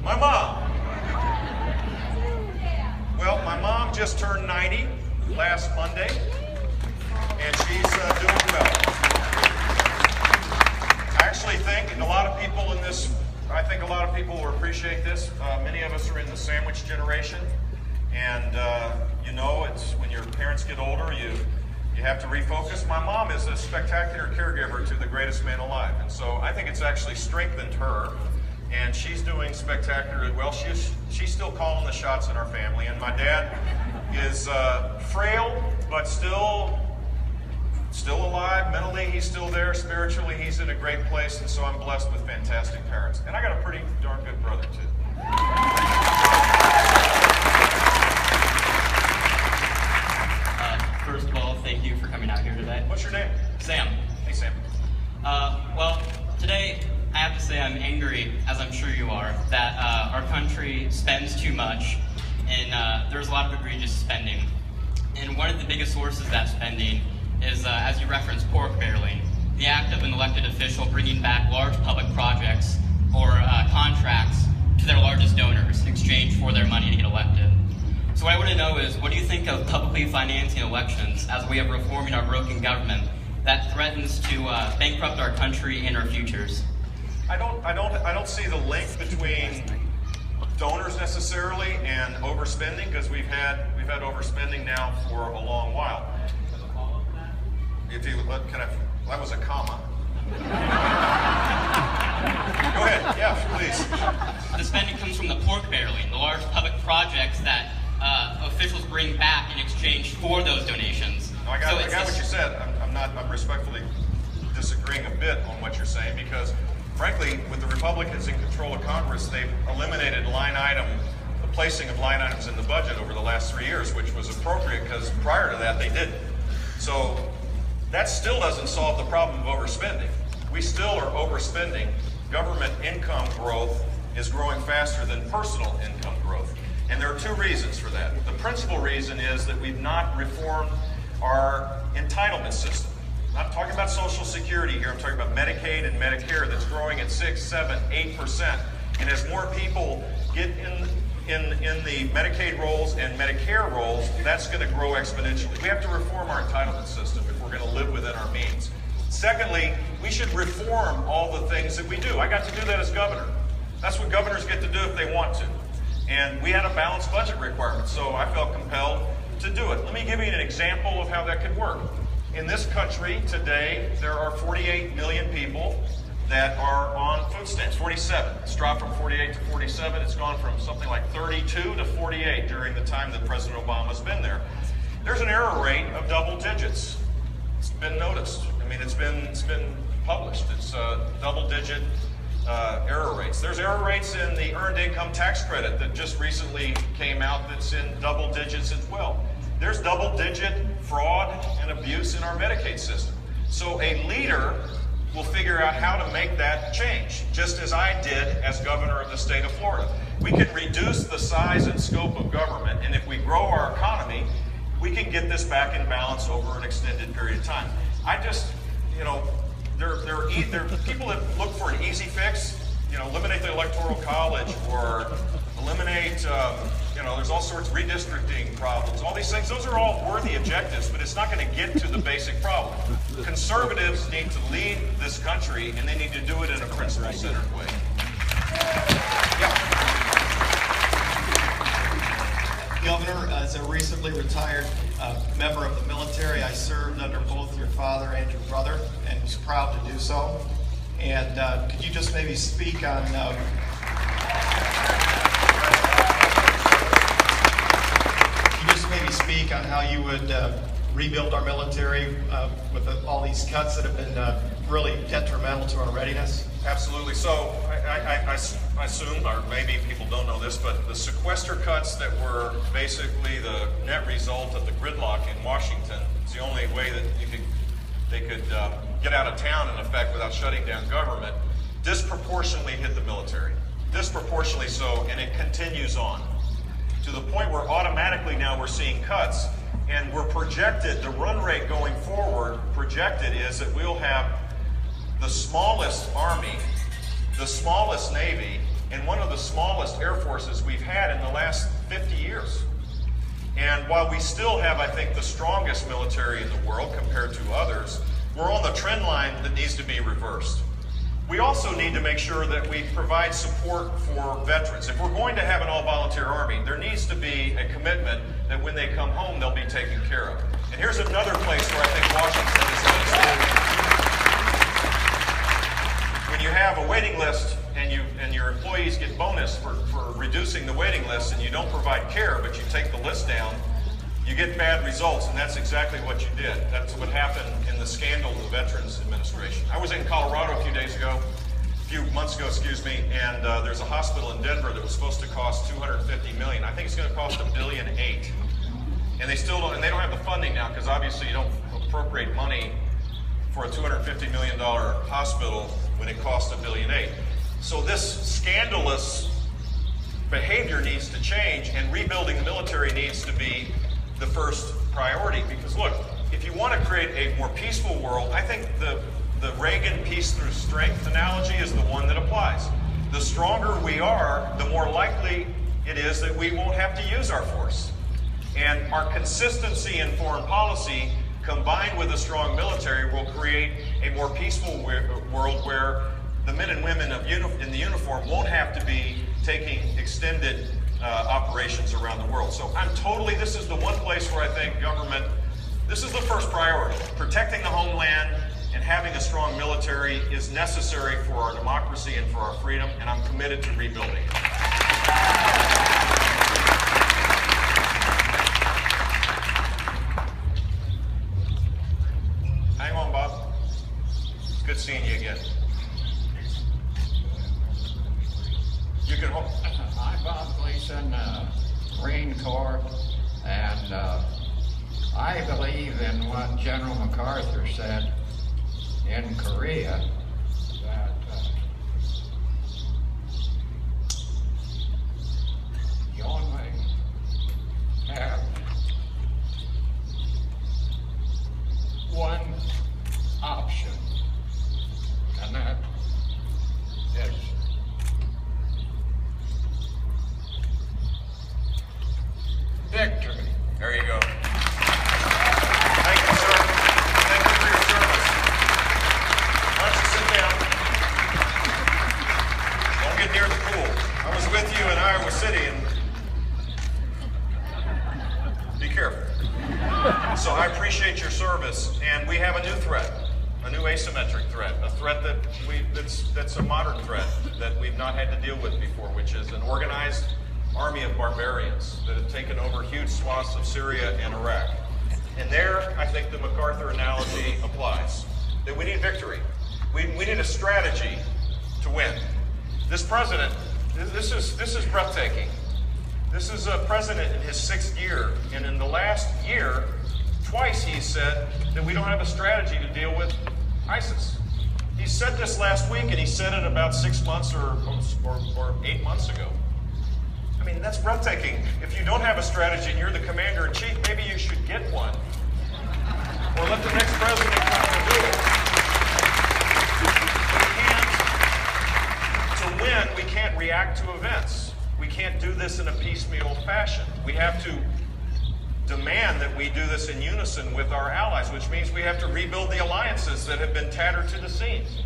My mom. Well, my mom just turned 90 last Monday, and she's doing well. I actually think a lot of people in this, I think a lot of people will appreciate this. Many of us are in the sandwich generation, and you know, it's when your parents get older, you have to refocus. My mom is a spectacular caregiver to the greatest man alive, and so I think it's actually strengthened her, and she's doing spectacularly well. She's still calling the shots in our family, and my dad is frail, but still alive. Mentally, he's still there. Spiritually, he's in a great place, and so I'm blessed with fantastic parents. And I got a pretty darn good brother, too. First of all, thank you for coming out here today. What's your name? Sam. Hey, Sam. Well, today I have to say I'm angry, as I'm sure you are, that our country spends too much, and there's a lot of egregious spending. And one of the biggest sources of that spending is, as you referenced, pork barreling, the act of an elected official bringing back large public projects or contracts to their largest donors in exchange for their money to get elected. So what I want to know is, what do you think of publicly financing elections as a way of reforming our broken government that threatens to bankrupt our country and our futures? I don't see the link between donors necessarily and overspending, because we've had overspending now for a long while. If you that was a comma. Go ahead, yeah, please. The spending comes from the pork barreling, the large public projects that officials bring back in exchange for those donations. No, I got what you said. I'm respectfully disagreeing a bit on what you're saying, because frankly, with the Republicans in control of Congress, they've eliminated the placing of line items in the budget over the last 3 years, which was appropriate because prior to that they didn't. So that still doesn't solve the problem of overspending. We still are overspending. Government income growth is growing faster than personal income growth. And there are two reasons for that. The principal reason is that we've not reformed our entitlement system. I'm not talking about Social Security here. I'm talking about Medicaid and Medicare that's growing at 6, 7, 8%. And as more people get in the Medicaid rolls and Medicare rolls, that's going to grow exponentially. We have to reform our entitlement system if we're going to live within our means. Secondly, we should reform all the things that we do. I got to do that as governor. That's what governors get to do if they want to. And we had a balanced budget requirement, so I felt compelled to do it. Let me give you an example of how that could work. In this country today, there are 48 million people that are on food stamps, 47. It's dropped from 48 to 47. It's gone from something like 32 to 48 during the time that President Obama's been there. There's an error rate of double digits. It's been noticed. I mean, it's been published. It's double-digit error rates. There's error rates in the Earned Income Tax Credit that just recently came out that's in double digits as well. There's double-digit fraud and abuse in our Medicaid system. So a leader will figure out how to make that change, just as I did as governor of the state of Florida. We can reduce the size and scope of government, and if we grow our economy, we can get this back in balance over an extended period of time. I just, you know, there are people that look for an easy fix, you know, eliminate the Electoral College or eliminate, there's all sorts of redistricting problems, all these things. Those are all worthy objectives, but it's not going to get to the basic problem. Conservatives need to lead this country, and they need to do it in a principle-centered way. Yeah. Governor, as a recently retired member of the military, I served under both your father and your brother, and was proud to do so. And could you just maybe speak on how you would rebuild our military with all these cuts that have been really detrimental to our readiness? Absolutely. So I assume, or maybe people don't know this, but the sequester cuts that were basically the net result of the gridlock in Washington, it's the only way that they could get out of town, in effect, without shutting down government, disproportionately hit the military. Disproportionately so, and it continues on, to the point where automatically now we're seeing cuts, and we're projected, the run rate going forward projected is that we'll have the smallest Army, the smallest Navy, and one of the smallest air forces we've had in the last 50 years. And while we still have, I think, the strongest military in the world compared to others, we're on the trend line that needs to be reversed. We also need to make sure that we provide support for veterans. If we're going to have an all-volunteer Army, there needs to be a commitment that when they come home, they'll be taken care of. And here's another place where I think Washington is misleading. When you have a waiting list and your employees get bonus for reducing the waiting list and you don't provide care, but you take the list down, you get bad results, and that's exactly what you did. That's what happened in the scandal of the Veterans Administration. I was in Colorado a few months ago, and there's a hospital in Denver that was supposed to cost $250 million. I think it's going to cost $1.8 billion. And they still don't, and they don't have the funding now, because obviously you don't appropriate money for a $250 million hospital when it costs $1.8 billion. So this scandalous behavior needs to change, and rebuilding the military needs to be the first priority. Because look, if you want to create a more peaceful world, I think the Reagan peace through strength analogy is the one that applies. The stronger we are, the more likely it is that we won't have to use our force. And our consistency in foreign policy combined with a strong military will create a more peaceful world where the men and women in the uniform won't have to be taking extended operations around the world. So this is the one place where I think government, this is the first priority. Protecting the homeland and having a strong military is necessary for our democracy and for our freedom, and I'm committed to rebuilding it. Hang on, Bob. It's good seeing you again. You can hold. I'm Bob Gleason, Marine Corps, and I believe in what General MacArthur said in Korea, that you only have one option, and that is victory. There you go. Thank you, sir. Thank you for your service. Why don't you sit down? Don't get near the pool. I was with you in Iowa City, and be careful. So I appreciate your service, and we have a new threat, a new asymmetric threat, a threat that's a modern threat that we've not had to deal with before, which is an organized army of barbarians that have taken over huge swaths of Syria and Iraq. And there, I think the MacArthur analogy applies, that we need victory. We need a strategy to win. This president, this is breathtaking. This is a president in his 6th year, and in the last year, twice he said that we don't have a strategy to deal with ISIS. He said this last week, and he said it about 6 months or 8 months ago. I mean, that's breathtaking. If you don't have a strategy and you're the commander-in-chief, maybe you should get one. Or let the next president come and do it. To win, we can't react to events. We can't do this in a piecemeal fashion. We have to demand that we do this in unison with our allies, which means we have to rebuild the alliances that have been tattered to the seams.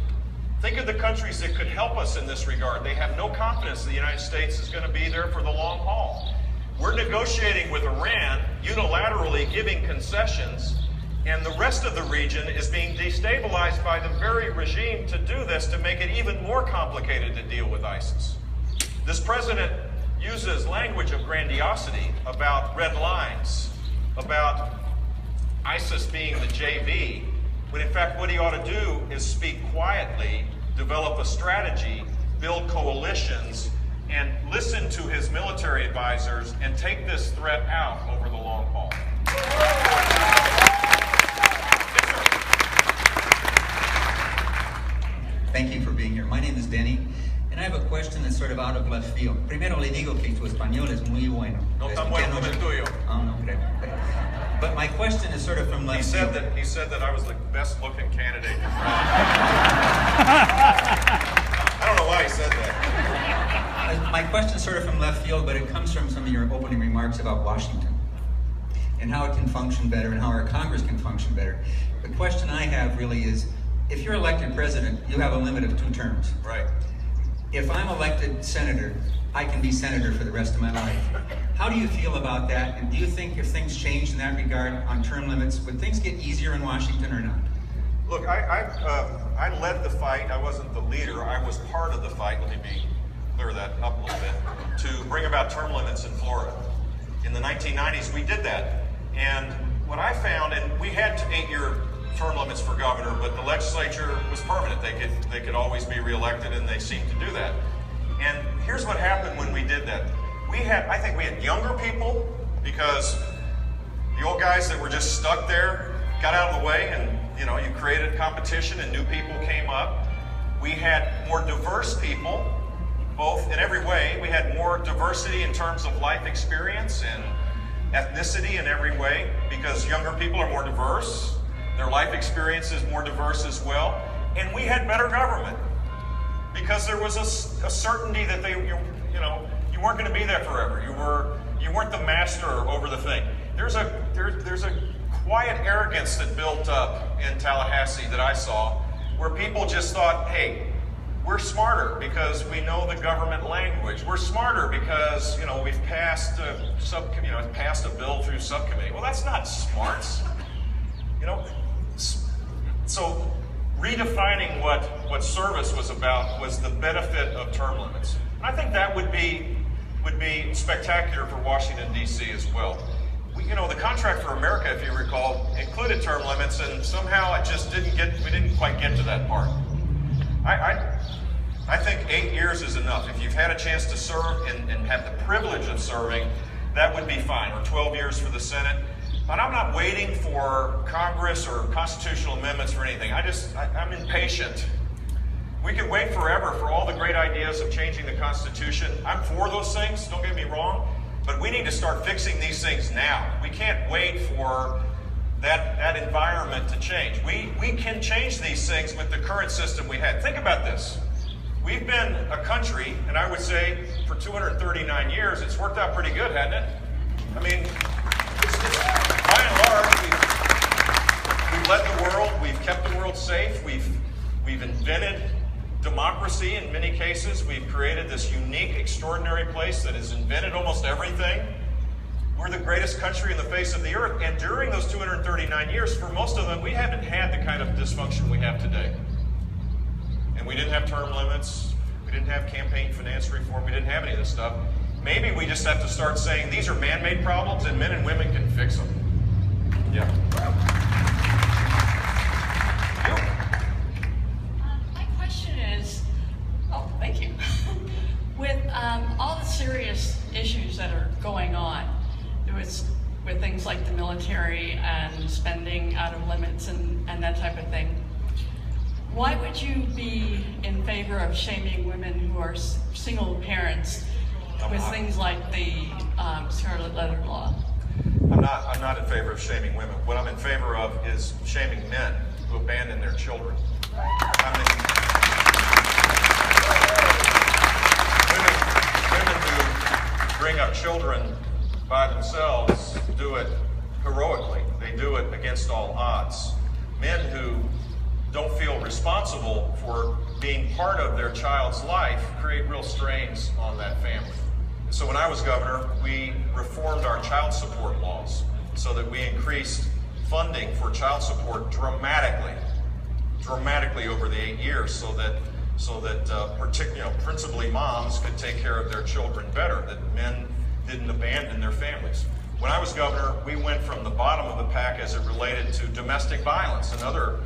Think of the countries that could help us in this regard. They have no confidence the United States is going to be there for the long haul. We're negotiating with Iran, unilaterally giving concessions, and the rest of the region is being destabilized by the very regime to do this, to make it even more complicated to deal with ISIS. This president uses language of grandiosity about red lines, about ISIS being the JV, when in fact what he ought to do is speak quietly, develop a strategy, build coalitions, and listen to his military advisors and take this threat out over the long haul. Thank you for being here. My name is Denny, and I have a question that's sort of out of left field. Primero le digo que tu español es muy bueno. No tan bueno como el tuyo. Oh, no creo. But my question is sort of from left field. He said that I was the best looking candidate. I don't know why he said that. My question's sort of from left field, but it comes from some of your opening remarks about Washington and how it can function better and how our Congress can function better. The question I have really is, if you're elected president, you have a limit of 2 terms. Right. If I'm elected senator, I can be senator for the rest of my life. How do you feel about that? And do you think if things change in that regard on term limits, would things get easier in Washington or not? Look, I led the fight. I wasn't the leader. I was part of the fight. Let me clear that up a little bit. To bring about term limits in Florida. In the 1990s, we did that. And what I found, and we had 8-year term limits for governor, but the legislature was permanent. They could always be reelected, and they seemed to do that. And here's what happened when we did that. I think we had younger people, because the old guys that were just stuck there got out of the way, and you created competition and new people came up. We had more diverse people, both in every way. We had more diversity in terms of life experience and ethnicity in every way, because younger people are more diverse. Their life experience is more diverse as well. And we had better government, because there was a certainty that you weren't going to be there forever. You weren't the master over the thing. There's a quiet arrogance that built up in Tallahassee that I saw, where people just thought, hey, we're smarter because we know the government language. We're smarter because we've passed a bill through subcommittee. Well, that's not smarts. So redefining what service was about was the benefit of term limits. And I think that would be spectacular for Washington, D.C. as well. The Contract for America, if you recall, included term limits, and somehow we didn't quite get to that part. I think 8 years is enough. If you've had a chance to serve and have the privilege of serving, that would be fine, or 12 years for the Senate. But I'm not waiting for Congress or constitutional amendments for anything. I'm impatient. We could wait forever for all the great ideas of changing the Constitution. I'm for those things, don't get me wrong, but we need to start fixing these things now. We can't wait for that environment to change. We can change these things with the current system we had. Think about this. We've been a country, and I would say for 239 years, it's worked out pretty good, hasn't it? I mean, by and large, we've led the world, we've kept the world safe, we've invented democracy in many cases. We've created this unique, extraordinary place that has invented almost everything. We're the greatest country in the face of the earth, and during those 239 years, for most of them, we haven't had the kind of dysfunction we have today. And we didn't have term limits, we didn't have campaign finance reform, we didn't have any of this stuff. Maybe we just have to start saying these are man-made problems and men and women can fix them. Yeah. My question is, thank you. With all the serious issues that are going on, with things like the military and spending out of limits and that type of thing, why would you be in favor of shaming women who are single parents with things like the Scarlet Letter law? I'm not in favor of shaming women. What I'm in favor of is shaming men who abandon their children. Women who bring up children by themselves do it heroically. They do it against all odds. Men who don't feel responsible for being part of their child's life create real strains on that family. So when I was governor, we reformed our child support laws so that we increased funding for child support dramatically over the 8 years, so that principally moms could take care of their children better, that men didn't abandon their families. When I was governor, we went from the bottom of the pack as it related to domestic violence, another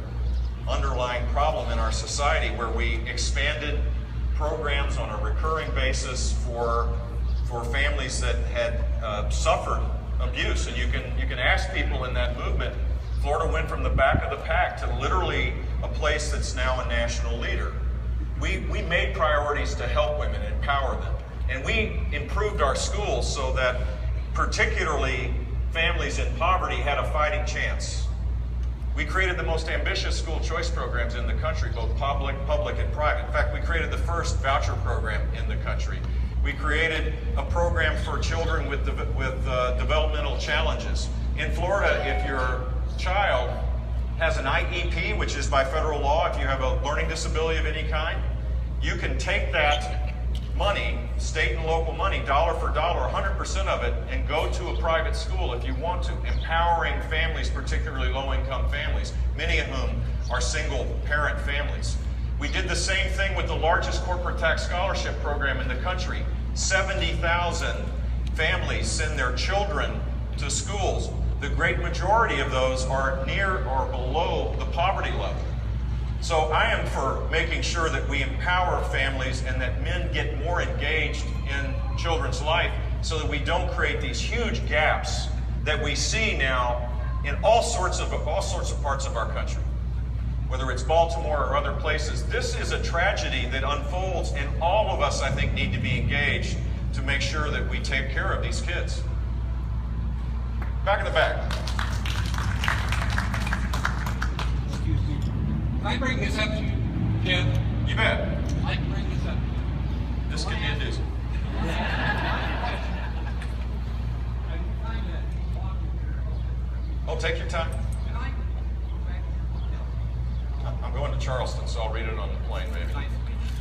underlying problem in our society, where we expanded programs on a recurring basis for families that had suffered abuse. And you can ask people in that movement. Florida went from the back of the pack to literally a place that's now a national leader. We made priorities to help women, empower them. And we improved our schools so that particularly families in poverty had a fighting chance. We created the most ambitious school choice programs in the country, both public and private. In fact, we created the first voucher program in the country. We created a program for children with developmental challenges. In Florida, if your child has an IEP, which is by federal law, if you have a learning disability of any kind, you can take that money, state and local money, dollar for dollar, 100% of it, and go to a private school if you want to, empowering families, particularly low-income families, many of whom are single-parent families. We did the same thing with the largest corporate tax scholarship program in the country. 70,000 families send their children to schools. The great majority of those are near or below the poverty level. So I am for making sure that we empower families and that men get more engaged in children's life so that we don't create these huge gaps that we see now in all sorts of parts of our country. Whether it's Baltimore or other places, this is a tragedy that unfolds, and all of us, I think, need to be engaged to make sure that we take care of these kids. Back in the back. Can I bring this up to you, Jeb? You bet. I can bring this up. This could be a doozy. Oh, take your time. I'm going to Charleston, so I'll read it on the plane, maybe.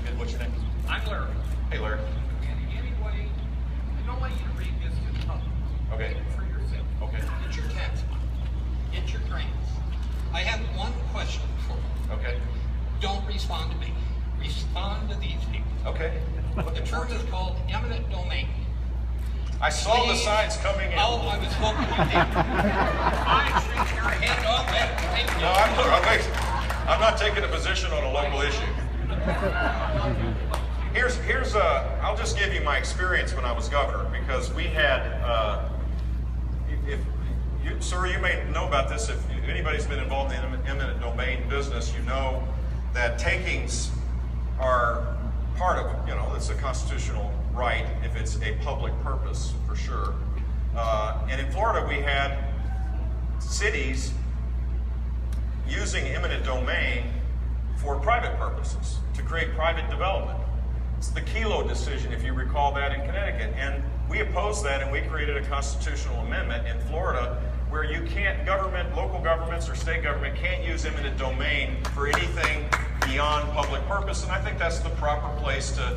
Good, what's your name? I'm Larry. Hey, Larry. And anyway, I don't want you to read this to the public. Okay. For yourself. Okay. It's your tax money. It's your grants. I have one question for you. Okay. Don't respond to me. Respond to these people. Okay. The term is called eminent domain. I saw the Please. signs coming in. Oh, I was hoping you did. I shake your hand off that. Thank you. No, I'm not taking a position on a local issue. I'll just give you my experience when I was governor, because we had, sir, you may know about this. If anybody's been involved in the eminent domain business, you know that takings are part of, it's a constitutional right if it's a public purpose, for sure. And in Florida, we had cities using eminent domain for private purposes, to create private development. It's the Kelo decision, if you recall that, in Connecticut. And we opposed that, and we created a constitutional amendment in Florida where you can't, local governments or state government can't use eminent domain for anything beyond public purpose. And I think that's the proper place to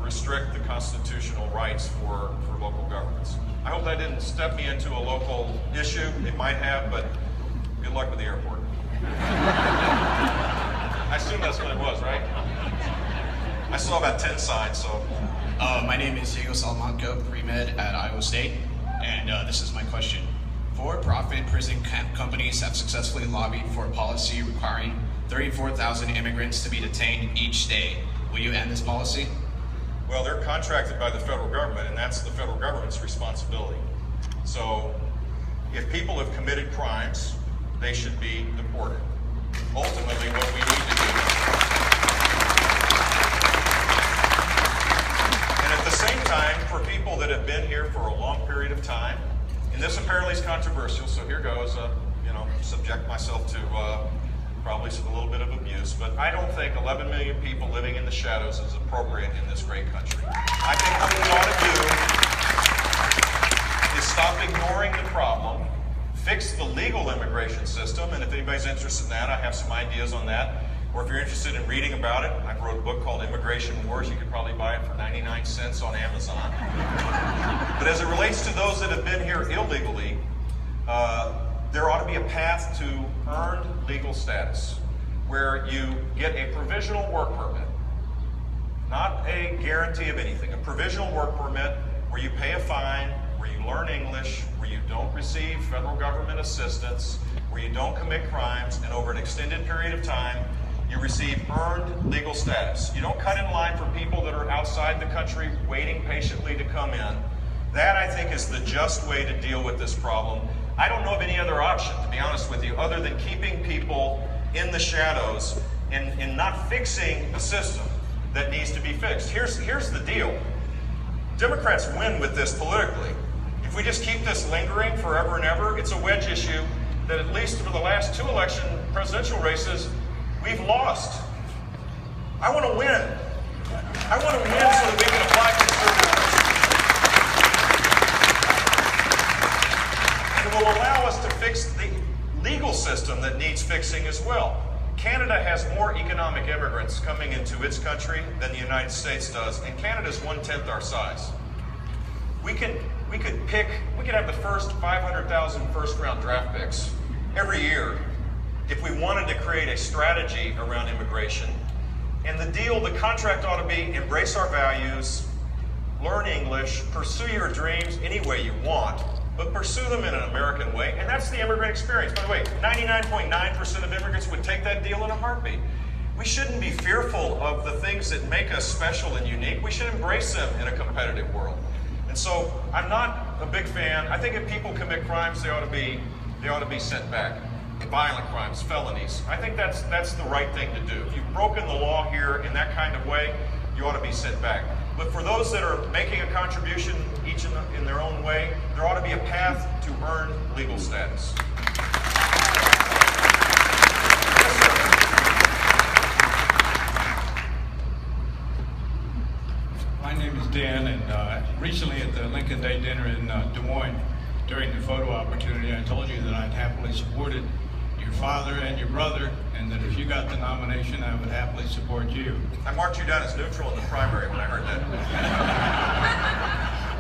restrict the constitutional rights for local governments. I hope that didn't step me into a local issue. It might have, but good luck with the airport. I assume that's what it was, right? I saw about 10 signs, so. My name is Diego Salamanca, pre-med at Iowa State, and this is my question. For-profit prison companies have successfully lobbied for a policy requiring 34,000 immigrants to be detained each day. Will you end this policy? Well, they're contracted by the federal government, and that's the federal government's responsibility. So if people have committed crimes, they should be deported. Ultimately, what we need to do. And at the same time, for people that have been here for a long period of time, and this apparently is controversial, so here goes, subject myself to probably a little bit of abuse, but I don't think 11 million people living in the shadows is appropriate in this great country. I think what we ought to do is stop ignoring the problem, fix the legal immigration system, and if anybody's interested in that, I have some ideas on that. Or if you're interested in reading about it, I wrote a book called Immigration Wars. You could probably buy it for 99 cents on Amazon. But as it relates to those that have been here illegally, there ought to be a path to earned legal status where you get a provisional work permit, not a guarantee of anything, a provisional work permit where you pay a fine, where you learn English, where you don't receive federal government assistance, where you don't commit crimes, and over an extended period of time, you receive earned legal status. You don't cut in line for people that are outside the country waiting patiently to come in. That, I think, is the just way to deal with this problem. I don't know of any other option, to be honest with you, other than keeping people in the shadows and not fixing a system that needs to be fixed. Here's the deal. Democrats win with this politically. If we just keep this lingering forever and ever, it's a wedge issue that at least for the last 2 presidential races, we've lost. I want to win. I want to win so that we can apply conservative principles. And it will allow us to fix the legal system that needs fixing as well. Canada has more economic immigrants coming into its country than the United States does, and Canada's 1/10 our size. We could have the first 500,000 first-round draft picks every year if we wanted to create a strategy around immigration. And the contract ought to be embrace our values, learn English, pursue your dreams any way you want, but pursue them in an American way. And that's the immigrant experience. By the way, 99.9% of immigrants would take that deal in a heartbeat. We shouldn't be fearful of the things that make us special and unique. We should embrace them in a competitive world. And so I'm not a big fan. I think if people commit crimes, they ought to be sent back. Violent crimes, felonies. I think that's the right thing to do. If you've broken the law here in that kind of way, you ought to be sent back. But for those that are making a contribution, each in their own way, there ought to be a path to earn legal status. Yes, sir. My name is Dan, and recently at the Lincoln Day dinner in Des Moines, during the photo opportunity, I told you that I'd happily supported your father and your brother, and that if you got the nomination, I would happily support you. I marked you down as neutral in the primary when I heard that.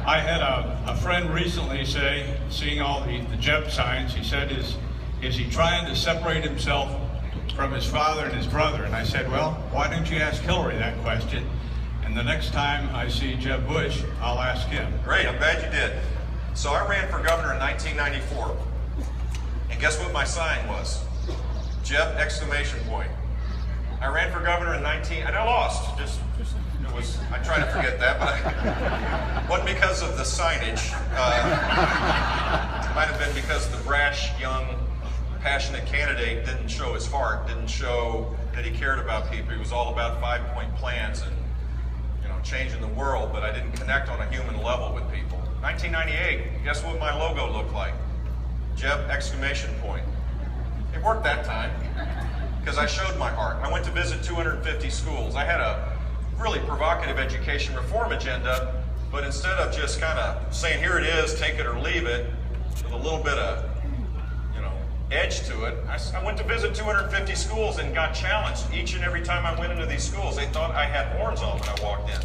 I had a friend recently say, seeing all the Jeb signs, he said, is he trying to separate himself from his father and his brother? And I said, well, why don't you ask Hillary that question? And the next time I see Jeb Bush, I'll ask him. Great, I'm glad you did. So I ran for governor in 1994. And guess what my sign was? Jeb, exclamation point. I ran for governor in and I lost. I try to forget that, but it wasn't because of the signage. It might have been because the brash, young, passionate candidate didn't show his heart, didn't show that he cared about people. He was all about 5-point plans and changing the world, but I didn't connect on a human level with people. 1998, guess what my logo looked like? Jeb, exclamation point. It worked that time because I showed my heart. I went to visit 250 schools. I had a really provocative education reform agenda, but instead of just kind of saying, here it is, take it or leave it, with a little bit of edge to it, I went to visit 250 schools and got challenged each and every time I went into these schools. They thought I had horns on when I walked in.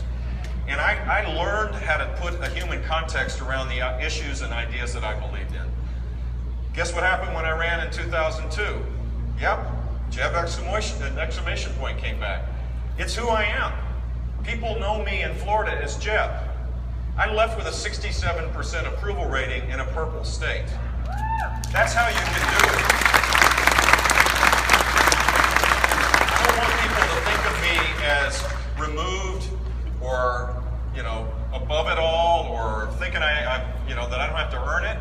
And I learned how to put a human context around the issues and ideas that I believed in. Guess what happened when I ran in 2002? Yep, Jeb, exclamation point came back. It's who I am. People know me in Florida as Jeb. I left with a 67% approval rating in a purple state. That's how you can do it. I don't want people to think of me as removed or, above it all, or thinking that I don't have to earn it.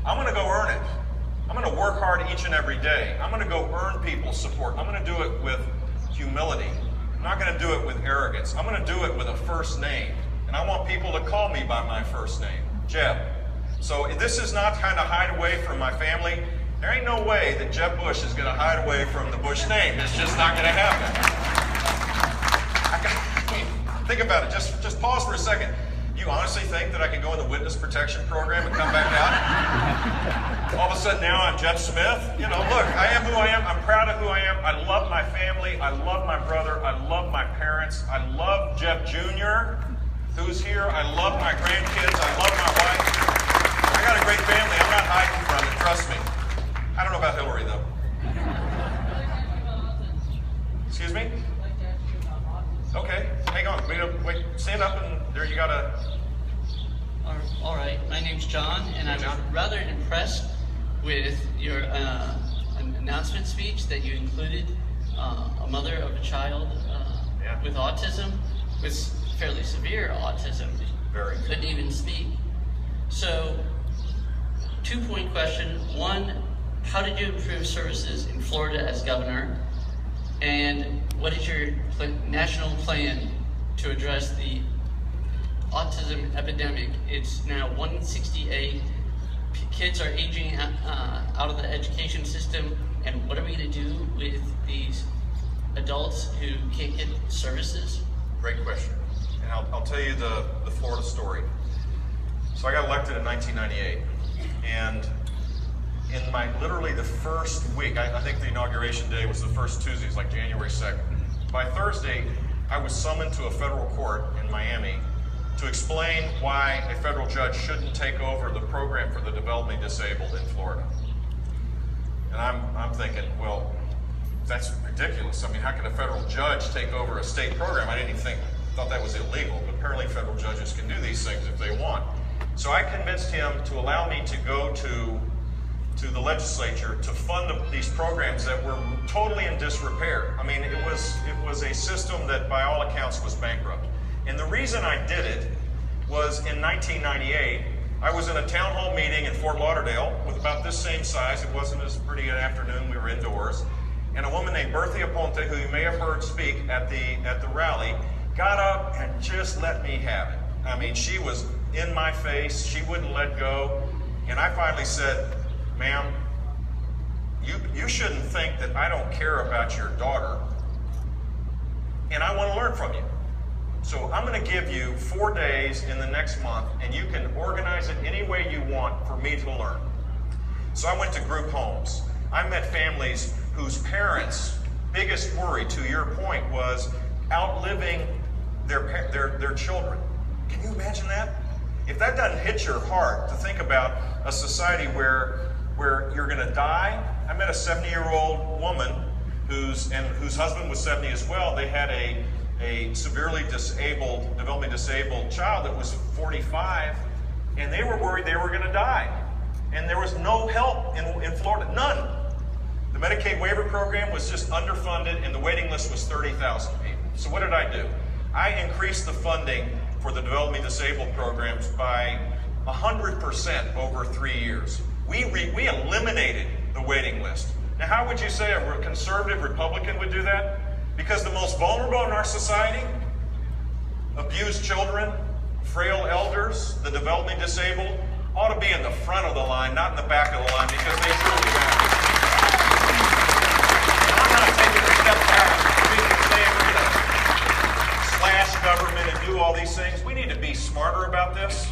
I'm going to go earn it. I'm going to work hard each and every day. I'm going to go earn people's support. I'm going to do it with humility. I'm not going to do it with arrogance. I'm going to do it with a first name. And I want people to call me by my first name, Jeb. So this is not kind of hide away from my family. There ain't no way that Jeb Bush is going to hide away from the Bush name. It's just not going to happen. Think about it. Just pause for a second. You honestly think that I can go in the witness protection program and come back out? All of a sudden now I'm Jeb Smith? Look, I am who I am. I'm proud of who I am. I love my family. I love my brother. I love my parents. I love Jeb Jr., who's here. I love my grandkids. I love my wife. I got a great family. I'm not hiding from it. Trust me. I don't know about Hillary, though. Excuse me? Okay, hang on. Wait, stand up and there you gotta. All right, my name's John, and I was rather impressed with your announcement speech that you included a mother of a child with autism, with fairly severe autism. Very good. Couldn't even speak. So, 2-point question. One, how did you improve services in Florida as governor? And what is your national plan to address the autism epidemic? It's now 168. Kids are aging out of the education system. And what are we going to do with these adults who can't get services? Great question. And I'll tell you the Florida story. So I got elected in 1998, and in literally the first week, I think the inauguration day was the first Tuesday, it was like January 2nd. By Thursday, I was summoned to a federal court in Miami to explain why a federal judge shouldn't take over the program for the developmentally disabled in Florida. And I'm thinking, well, that's ridiculous. I mean, how can a federal judge take over a state program? I didn't even thought that was illegal, but apparently federal judges can do these things if they want. So I convinced him to allow me to go to the legislature to fund these programs that were totally in disrepair. I mean, it was a system that by all accounts was bankrupt. And the reason I did it was in 1998, I was in a town hall meeting in Fort Lauderdale with about this same size. It wasn't as pretty an afternoon, we were indoors. And a woman named Bertha Aponte, who you may have heard speak at the rally, got up and just let me have it. I mean, she was in my face, she wouldn't let go. And I finally said, ma'am, you shouldn't think that I don't care about your daughter, and I want to learn from you. So I'm going to give you 4 days in the next month, and you can organize it any way you want for me to learn. So I went to group homes. I met families whose parents' biggest worry, to your point, was outliving their children. Can you imagine that? If that doesn't hit your heart to think about a society where you're going to die. I met a 70-year-old woman whose husband was 70 as well. They had a severely disabled, developmentally disabled child that was 45, and they were worried they were going to die. And there was no help in Florida, none. The Medicaid waiver program was just underfunded, and the waiting list was 30,000 people. So what did I do? I increased the funding for the developmentally disabled programs by 100% over 3 years. We eliminated the waiting list. Now, how would you say a conservative Republican would do that? Because the most vulnerable in our society, abused children, frail elders, the developmentally disabled, ought to be in the front of the line, not in the back of the line, because they truly matter. And I'm not taking a step back. We can say we're going to slash government and do all these things. We need to be smarter about this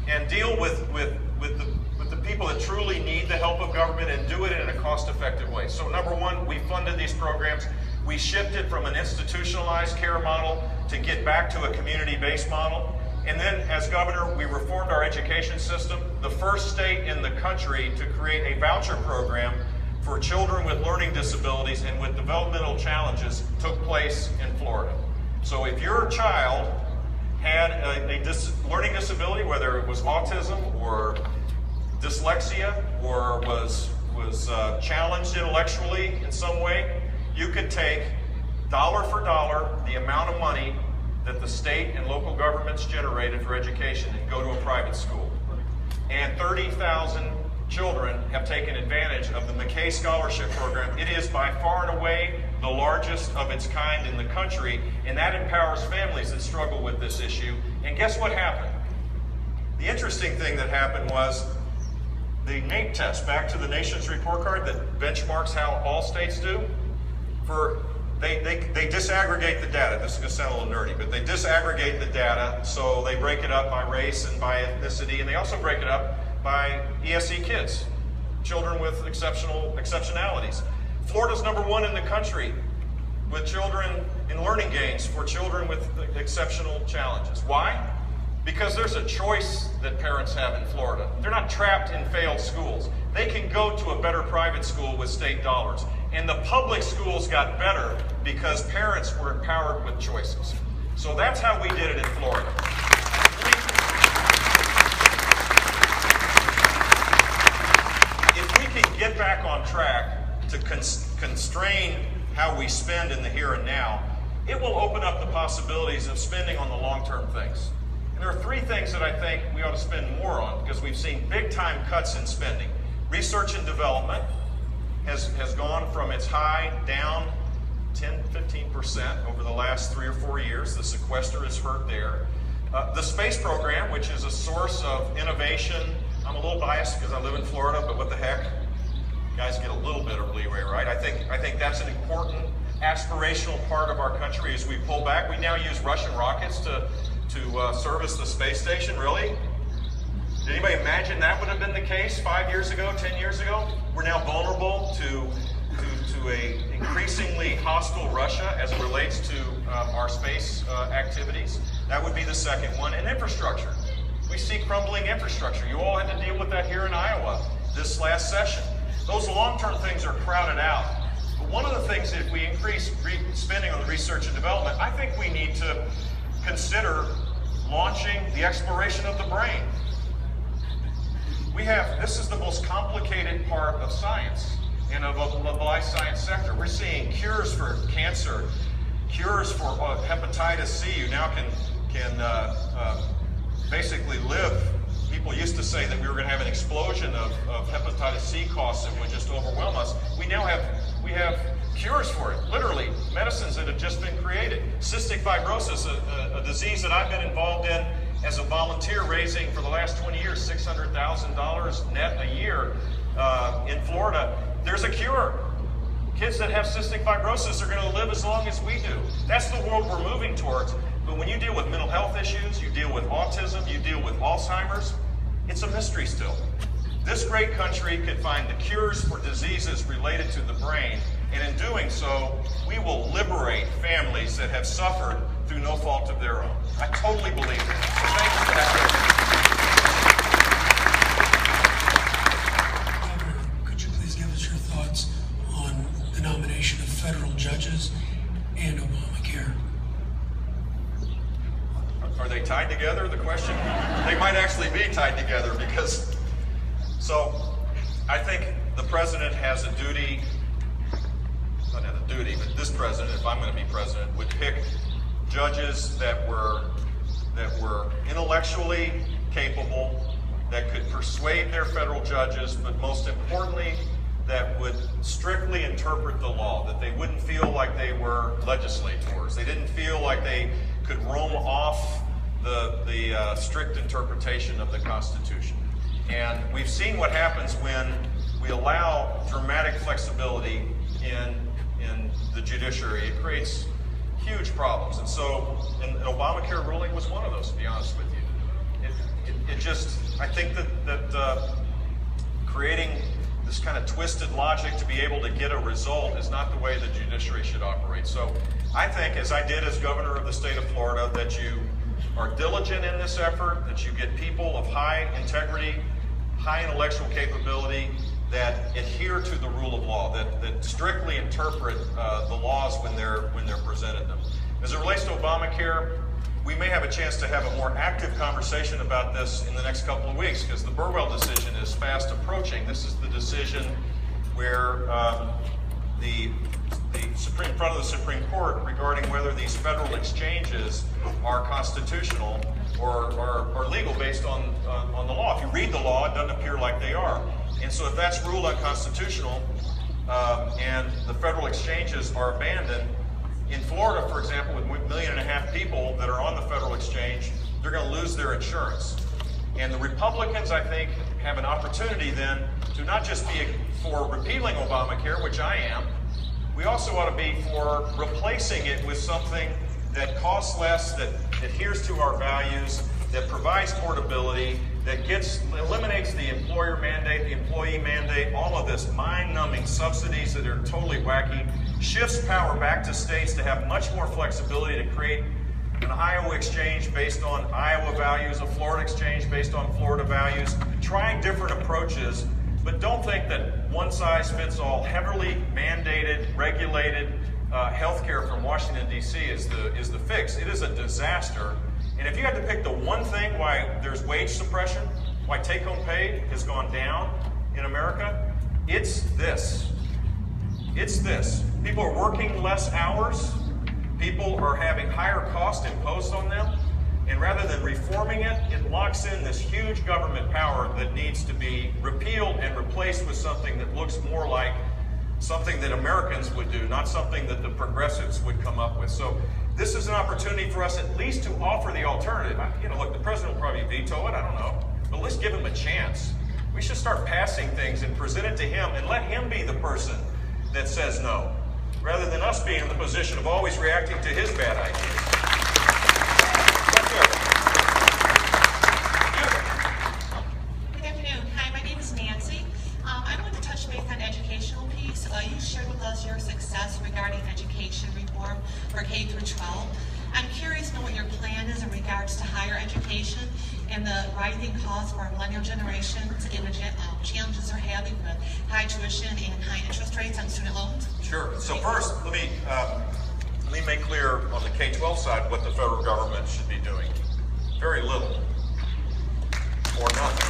and deal with the people that truly need the help of government and do it in a cost-effective way. So number one, we funded these programs. We shifted from an institutionalized care model to get back to a community-based model. And then as governor, we reformed our education system, the first state in the country to create a voucher program for children with learning disabilities and with developmental challenges took place in Florida. So if your child had a learning disability, whether it was autism or dyslexia or was challenged intellectually in some way, you could take dollar for dollar the amount of money that the state and local governments generated for education and go to a private school. And 30,000 children have taken advantage of the McKay Scholarship Program. It is by far and away the largest of its kind in the country, and that empowers families that struggle with this issue. And guess what happened? The interesting thing that happened was the NAEP test, back to the nation's report card that benchmarks how all states do. They disaggregate the data. This is going to sound a little nerdy, but they disaggregate the data, so they break it up by race and by ethnicity, and they also break it up by ESE kids, children with exceptionalities. Florida's #1 in the country with children in learning gains for children with exceptional challenges. Why? Because there's a choice that parents have in Florida. They're not trapped in failed schools. They can go to a better private school with state dollars. And the public schools got better because parents were empowered with choices. So that's how we did it in Florida. If we can get back on track to constrain how we spend in the here and now, it will open up the possibilities of spending on the long-term things. And there are 3 things that I think we ought to spend more on because we've seen big-time cuts in spending. Research and development has gone from its high down 10-15% over the last 3 or 4 years. The sequester is hurt there. The space program, which is a source of innovation. I'm a little biased because I live in Florida, but what the heck? You guys get a little bit of leeway, right? I think that's an important aspirational part of our country as we pull back. We now use Russian rockets to service the space station. Really? Did anybody imagine that would have been the case 5 years ago, 10 years ago? We're now vulnerable to a increasingly hostile Russia as it relates to our space activities. That would be the second one. And infrastructure. We see crumbling infrastructure. You all had to deal with that here in Iowa this last session. Those long-term things are crowded out. But one of the things, if we increase spending on research and development, I think we need to consider launching the exploration of the brain. This is the most complicated part of science and of the life science sector. We're seeing cures for cancer, cures for hepatitis C. You now can basically live. People used to say that we were going to have an explosion of hepatitis C costs that would just overwhelm us. We have cures for it, literally, medicines that have just been created. Cystic fibrosis, a disease that I've been involved in as a volunteer, raising for the last 20 years $600,000 net a year in Florida. There's a cure. Kids that have cystic fibrosis are going to live as long as we do. That's the world we're moving towards. But when you deal with mental health issues, you deal with autism, you deal with Alzheimer's, it's a mystery still. This great country could find the cures for diseases related to the brain, and in doing so, we will liberate families that have suffered through no fault of their own. I totally believe it. So thank you for that. Governor, could you please give us your thoughts on the nomination of federal judges and Obamacare? Are they tied together, the question? They might actually be tied together because, so I think the president has a duty, not a duty, but this president, if I'm going to be president, would pick judges that were intellectually capable, that could persuade their federal judges, but most importantly, that would strictly interpret the law, that they wouldn't feel like they were legislators. They didn't feel like they could roam off the strict interpretation of the Constitution. And we've seen what happens when we allow dramatic flexibility in the judiciary. It creates huge problems. And so an Obamacare ruling was one of those, to be honest with you. It just, I think that creating this kind of twisted logic to be able to get a result is not the way the judiciary should operate. So I think, as I did as governor of the state of Florida, that you are diligent in this effort, that you get people of high integrity, high intellectual capability, that adhere to the rule of law, that strictly interpret the laws when they're presented them. As it relates to Obamacare, we may have a chance to have a more active conversation about this in the next couple of weeks, because the Burwell decision is fast approaching. This is the decision where the in front of the Supreme Court regarding whether these federal exchanges are constitutional or legal based on the law. If you read the law, it doesn't appear like they are. And so if that's ruled unconstitutional and the federal exchanges are abandoned, in Florida, for example, with 1.5 million people that are on the federal exchange, they're going to lose their insurance. And the Republicans, I think, have an opportunity then to not just be for repealing Obamacare, which I am, we also ought to be for replacing it with something that costs less, that adheres to our values, that provides portability, that eliminates the employer mandate, the employee mandate, all of this mind-numbing subsidies that are totally wacky, shifts power back to states to have much more flexibility to create an Iowa exchange based on Iowa values, a Florida exchange based on Florida values, trying different approaches, but don't think that one size fits all, heavily mandated, regulated healthcare from Washington, D.C. is the fix. It is a disaster. And if you had to pick the one thing why there's wage suppression, why take-home pay has gone down in America, it's this. It's this. People are working less hours. People are having higher costs imposed on them. And rather than reforming it, it locks in this huge government power that needs to be repealed and replaced with something that looks more like something that Americans would do, not something that the progressives would come up with. So this is an opportunity for us at least to offer the alternative. Look, the president will probably veto it, I don't know. But let's give him a chance. We should start passing things and present it to him and let him be the person that says no. rather than us being in the position of always reacting to his bad ideas. Good afternoon. Hi, my name is Nancy. I want to touch base on educational piece. You shared with us your success regarding education reform for K through 12. I'm curious to know what your plan is in regards to higher education and the rising costs for millennial generations and the challenges they're having with high tuition and high interest rates on student loans. Sure. So first, let me make clear on the K-12 side what the federal government should be doing. Very little or nothing.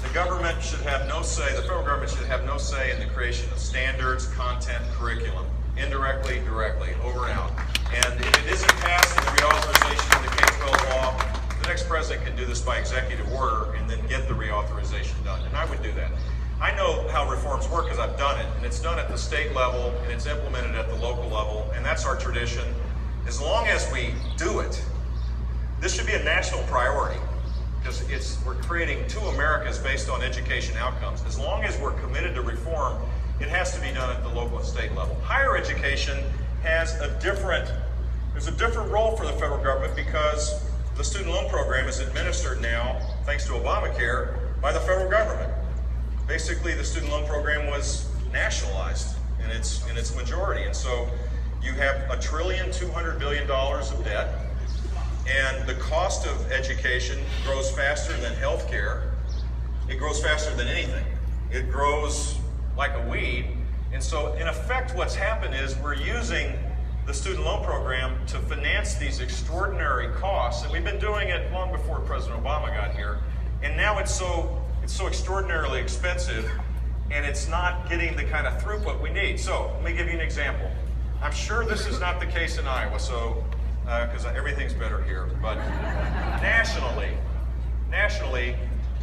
The government should have no say, the federal government should have no say in the creation of standards, content, curriculum, indirectly, directly, over and out. And if it isn't passed in the reauthorization of the K-12 law, the next president can do this by executive order and then get the reauthorization done. And I would do that. I know how reforms work because I've done it. And it's done at the state level and it's implemented at the local level. And that's our tradition. As long as we do it, this should be a national priority because we're creating two Americas based on education outcomes. As long as we're committed to reform, it has to be done at the local and state level. Higher education has there's a different role for the federal government because the student loan program is administered now, thanks to Obamacare, by the federal government. Basically, the student loan program was nationalized in its majority. And so you have $1.2 trillion of debt, and the cost of education grows faster than health care. It grows faster than anything. It grows like a weed. And so in effect, what's happened is we're using the student loan program to finance these extraordinary costs. And we've been doing it long before President Obama got here. And now it's so extraordinarily expensive, and it's not getting the kind of throughput we need. So let me give you an example. I'm sure this is not the case in Iowa, so because everything's better here. But nationally,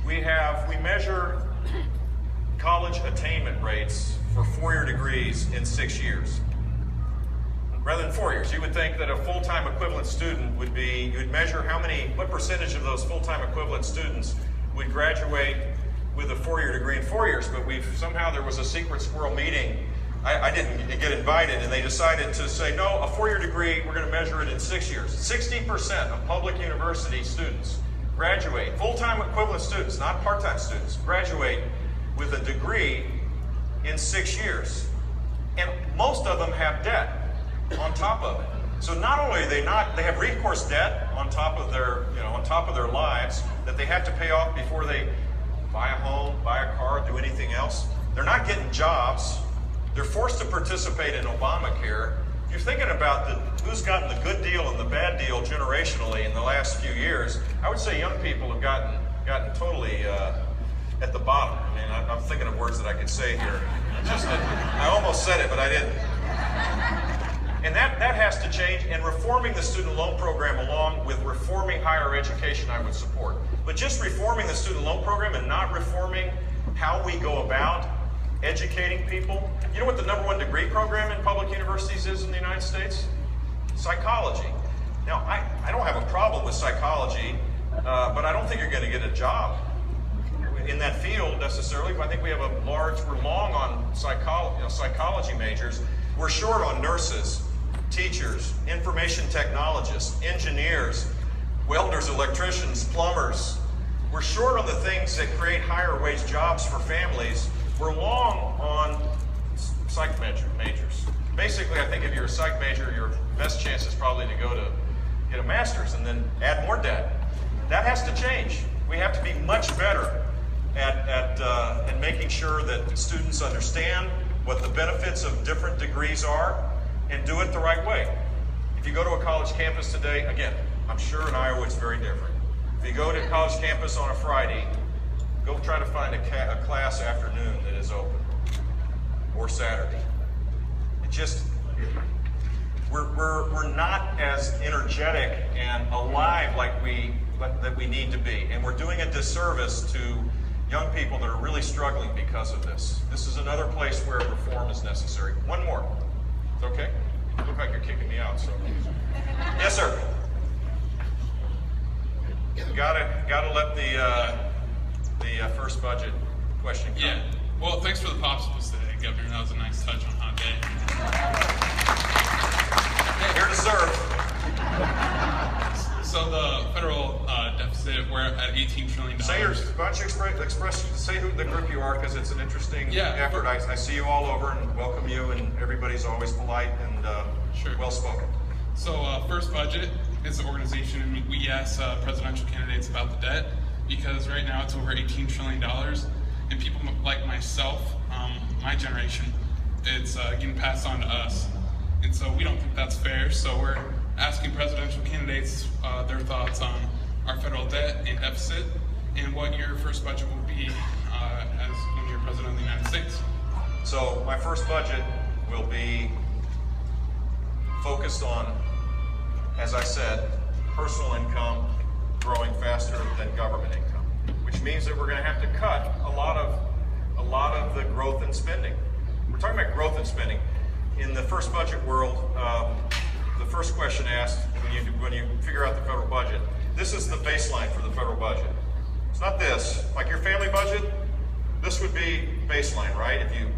we measure college attainment rates for 4-year degrees in 6 years. Rather than 4 years, you would think that a full-time equivalent student would be, you would measure what percentage of those full-time equivalent students would graduate with a 4-year degree in 4 years, but somehow there was a secret squirrel meeting. I didn't get invited, and they decided to say, no, a 4-year degree, we're going to measure it in 6 years. 60% of public university students graduate, full-time equivalent students, not part-time students, graduate with a degree in 6 years. And most of them have debt on top of it. So not only are they have recourse debt on top of their lives that they have to pay off before they buy a home, buy a car, do anything else. They're not getting jobs. They're forced to participate in Obamacare. If you're thinking about who's gotten the good deal and the bad deal generationally in the last few years, I would say young people have gotten totally at the bottom. I mean, I'm thinking of words that I could say here. I almost said it, but I didn't. And that has to change, and reforming the student loan program along with reforming higher education I would support. But just reforming the student loan program and not reforming how we go about educating people. You know what the #1 degree program in public universities is in the United States? Psychology. Now, I don't have a problem with psychology, but I don't think you're going to get a job in that field necessarily. But I think we're long on psychology majors. We're short on nurses, teachers, information technologists, engineers, welders, electricians, plumbers. We're short on the things that create higher wage jobs for families. We're long on psych majors. Basically, I think if you're a psych major, your best chance is probably to go to get a master's and then add more debt. That has to change. We have to be much better at making sure that students understand what the benefits of different degrees are and do it the right way. If you go to a college campus today, again, I'm sure in Iowa it's very different. If you go to a college campus on a Friday, go try to find a class afternoon that is open, or Saturday. We're not as energetic and alive that we need to be, and we're doing a disservice to young people that are really struggling because of this. This is another place where reform is necessary. One more. It's okay? You look like you're kicking me out, so. Yes, sir. Gotta let the first budget question come. Yeah. Well, thanks for the popsicles today, Governor. That was a nice touch on a hot day. Here to serve. So the federal deficit, we're at $18 trillion. Say yours. Why don't you say who the group you are, because it's an interesting effort. I see you all over and welcome you, and everybody's always polite and well spoken. So first budget is an organization, and we ask presidential candidates about the debt, because right now it's over $18 trillion, and people like myself, my generation, it's getting passed on to us. And so we don't think that's fair, so we're asking presidential candidates their thoughts on our federal debt and deficit, and what your first budget will be as when you're president of the United States. So my first budget will be focused on, as I said, personal income growing faster than government income, which means that we're going to have to cut a lot of the growth in spending. We're talking about growth in spending. In the first budget world, the first question asked when you figure out the federal budget, this is the baseline for the federal budget. It's not this. Like your family budget, this would be baseline, right? If you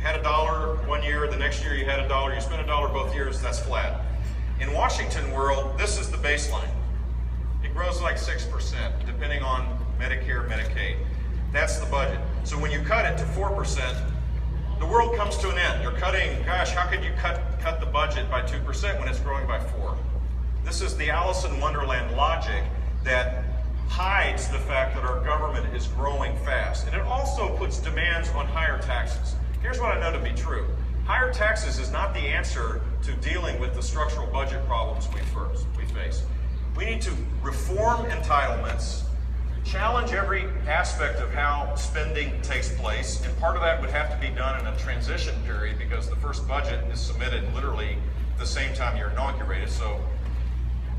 had $1 one year, the next year you had $1, you spent $1 both years, that's flat. In Washington world, this is the baseline. It grows like 6%, depending on Medicare, Medicaid. That's the budget. So when you cut it to 4%, the world comes to an end. You're cutting, gosh, how could you cut the budget by 2% when it's growing by 4%? This is the Alice in Wonderland logic that hides the fact that our government is growing fast. And it also puts demands on higher taxes. Here's what I know to be true. Higher taxes is not the answer to dealing with the structural budget problems we face. We need to reform entitlements, challenge every aspect of how spending takes place, and part of that would have to be done in a transition period because the first budget is submitted literally the same time you're inaugurated, so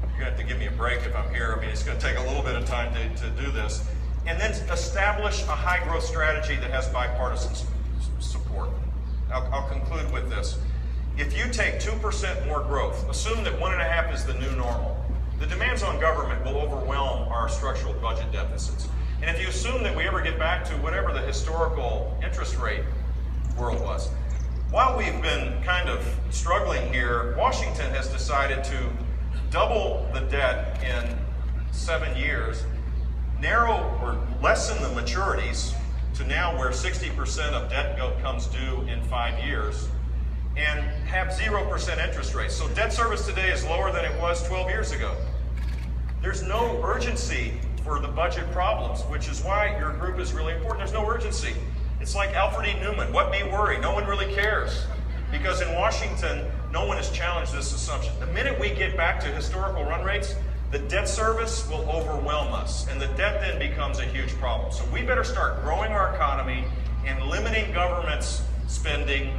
you're going to have to give me a break if I'm here. I mean, it's going to take a little bit of time to do this. And then establish a high growth strategy that has bipartisan support. I'll conclude with this. If you take 2% more growth, assume that 1.5% is the new normal, the demands on government will overwhelm our structural budget deficits. And if you assume that we ever get back to whatever the historical interest rate world was, while we've been kind of struggling here, Washington has decided to double the debt in 7 years, narrow or lessen the maturities to now where 60% of debt comes due in 5 years, and have 0% interest rates. So debt service today is lower than it was 12 years ago. There's no urgency for the budget problems, which is why your group is really important. There's no urgency. It's like Alfred E. Newman, what me worry? No one really cares. Because in Washington, no one has challenged this assumption. The minute we get back to historical run rates, the debt service will overwhelm us, and the debt then becomes a huge problem. So we better start growing our economy and limiting government's spending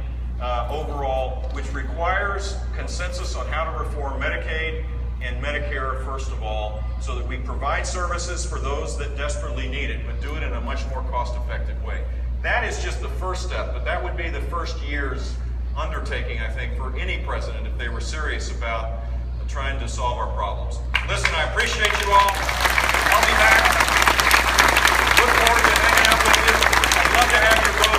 overall, which requires consensus on how to reform Medicaid and Medicare, first of all, so that we provide services for those that desperately need it, but do it in a much more cost-effective way. That is just the first step, but that would be the first year's undertaking, I think, for any president if they were serious about trying to solve our problems. Listen, I appreciate you all. I'll be back. Look forward to hanging out with you. I'd love to have your vote.